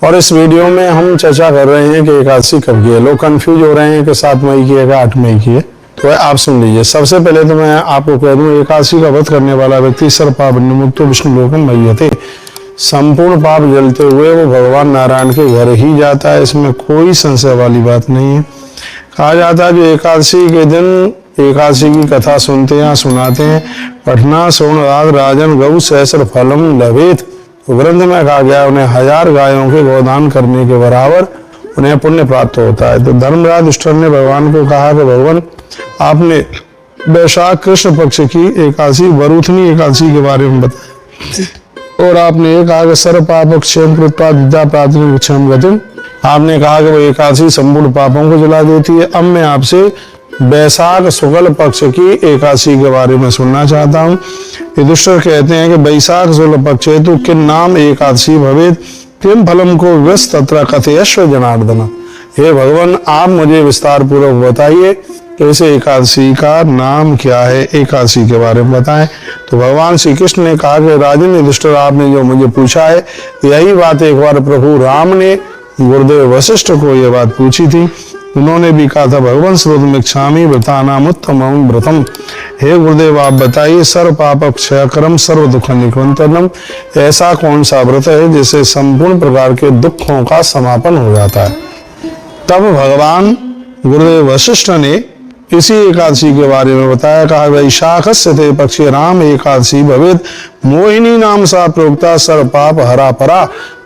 और इस वीडियो में हम चर्चा कर रहे हैं कि एकादशी कब की है। लोग कंफ्यूज हो रहे हैं कि 7 मई की है कि 8 मई की है, तो आप सुन लीजिए। सबसे पहले तो मैं आपको कह दूं, एकादशी का व्रत करने वाला व्यक्ति सर्व पाप विमुक्तो विष्णु लोकम मय्यते, संपूर्ण पाप जलते हुए वो भगवान नारायण के घर ही जाता है। इसमें कोई संशय वाली बात नहीं है। कहा जाता है जो एकादशी के दिन एकादशी की कथा सुनते हैं, सुनाते हैं, पठना श्रवण राजन गौ सहस्र फलम लभेत, ग्रंथ में कहा गया उन्हें 1000 गायों के गोदान करने के बराबर उन्हें पुण्य प्राप्त होता है। तो धर्मराज युधिष्ठिर ने भगवान को कहा कि भगवान, आपने वैशाख कृष्ण पक्ष की एकादशी वरुथनी एकादशी के बारे में बताया, और आपने ये कहा कि सर्व पाप क्षेम कृत्वा विद्या प्राप्ति क्षम गतिम, आपने कहा कि वो एकादशी संपूर्ण पापों को जला देती है। अब मैं आपसे वैशाख शुक्ल पक्ष की एकादशी के बारे में सुनना चाहता हूँ। युधिष्ठिर कहते हैं कि वैशाख शुक्ल पक्ष हेतु किन नाम एकादशी भवेत किम फलम को व्यस्त तत्र कथयस्व जनार्दन। हे भगवान, आप मुझे विस्तार पूर्वक बताइए कैसे एकादशी का नाम क्या है, एकादशी के बारे में बताएं। तो भगवान श्री कृष्ण ने कहा कि राजन युधिष्ठिर, आपने जो मुझे पूछा है यही बात एक बार प्रभु राम ने गुरुदेव वशिष्ठ को यह बात पूछी थी। उन्होंने भी कहा था, भगवान श्रोतमिच्छामि व्रतानाम उत्तमं व्रतम, हे गुरुदेव आप बताइए सर्व पाप क्षयकरम सर्व दुख निकृंतनम, ऐसा कौन सा व्रत है जिससे संपूर्ण प्रकार के दुखों का समापन हो जाता है। तब भगवान गुरुदेव वशिष्ठ ने इसी एकादशी के बारे में बताया। कहा वैशाखस्य ते पक्षे राम एकादशी भवेत मोहिनी नाम सा प्रोक्ता सर्व पाप हरा परा।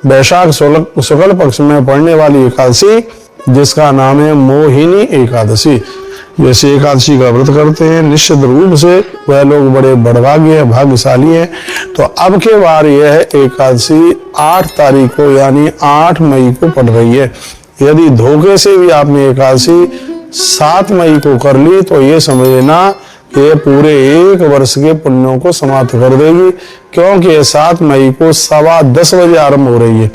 वैशाख शुक्ल पक्ष में पड़ने वाली एकादशी जिसका नाम है मोहिनी एकादशी। जैसे एकादशी का व्रत करते हैं निश्चित रूप से वह लोग बड़े बड़भागी है, भाग्यशाली है। तो अब के बार यह एकादशी 8 तारीख को यानी 8 मई को पड़ रही है। यदि धोखे से भी आपने एकादशी 7 मई को कर ली तो ये समझना कि ये पूरे 1 वर्ष के पुण्यों को समाप्त कर देगी, क्योंकि 7 मई को 10:15 बजे आरंभ हो रही है।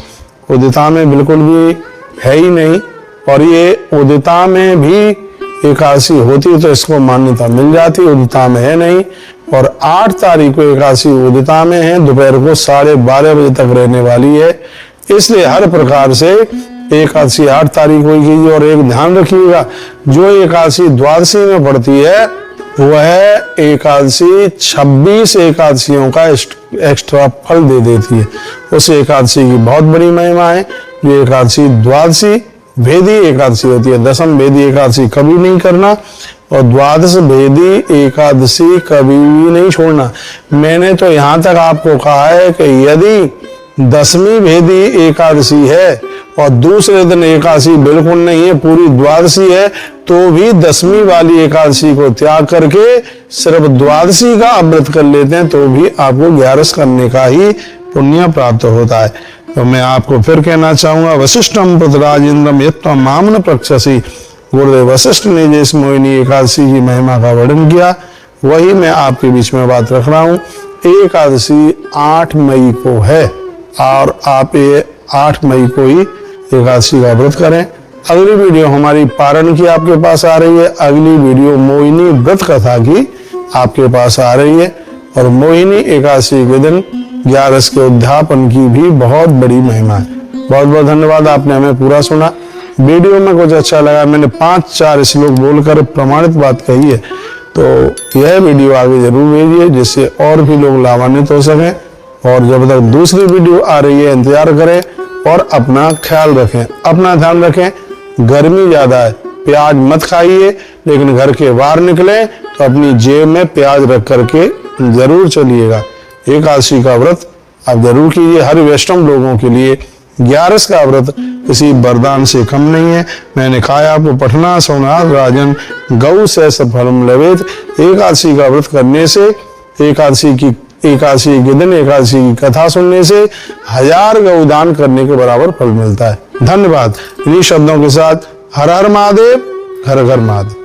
उदिता में बिल्कुल भी है ही नहीं, और ये उदिता में भी एकादशी होती तो इसको मान्यता मिल जाती, उदिता में है नहीं। और 8 तारीख को एकादशी उदिता में है, दोपहर को 12:30 बजे तक रहने वाली है। इसलिए हर प्रकार से एकादशी 8 तारीख को कीजिए। और एक ध्यान रखिएगा, जो एकादशी द्वादशी में पड़ती है वह एकादशी 26 एकादशियों का एक्स्ट्रा फल दे देती है। उस एकादशी की बहुत बड़ी महिमा है। ये एकादशी द्वादशी भेदी एकादशी होती है। 10वीं भेदी एकादशी कभी नहीं करना, और द्वादश भेदी एकादशी कभी भी नहीं छोड़ना। मैंने तो यहाँ तक आपको कहा है कि यदि 10वीं भेदी एकादशी है और दूसरे दिन एकादशी बिल्कुल नहीं है, पूरी द्वादशी है, तो भी 10वीं वाली एकादशी को त्याग करके सिर्फ द्वादशी का व्रत कर लेते हैं तो भी आपको 11 करने का ही पुण्य प्राप्त होता है। तो मैं आपको फिर कहना चाहूंगा, वशिष्ठम पृथराजेंद्रम यत्त्वं माम न प्रक्षसि। गुरुदेव वशिष्ठ ने जिस मोहिनी एकादशी की महिमा का वर्णन किया वही मैं आपके बीच में बात रख रहा हूँ। एकादशी 8 मई को है और आप ये 8 मई को ही एकादशी का व्रत करें। अगली वीडियो हमारी पारण की आपके पास आ रही है। अगली वीडियो मोहिनी व्रत कथा की आपके पास आ रही है, और मोहिनी एकादशी के दिन 11 के उद्यापन की भी बहुत बड़ी महिमा है। बहुत बहुत धन्यवाद, आपने हमें पूरा सुना। वीडियो में कुछ अच्छा लगा, मैंने 5-4 श्लोक बोलकर प्रमाणित बात कही है, तो यह वीडियो आगे जरूर भेजिए जिससे और भी लोग लाभान्वित हो सकें। और जब तक दूसरी वीडियो आ रही है इंतजार करें और अपना ख्याल रखें, अपना ध्यान रखें। गर्मी ज्यादा है, प्याज मत खाइए, लेकिन घर के बाहर निकलें तो अपनी जेब में प्याज रख करके जरूर चलिएगा। एकादशी का व्रत आप जरूर कीजिए। हर वैष्णव लोगों के लिए 11 का व्रत किसी वरदान से कम नहीं है। मैंने कहा आपको पठना श्रवण राजन गौ सहस्र फलम लभेत, एकादशी का व्रत करने से, एकादशी के दिन एकादशी की कथा सुनने से 1000 गौदान करने के बराबर फल मिलता है। धन्यवाद। इन्हीं शब्दों के साथ हर हर महादेव, घर घर महादेव।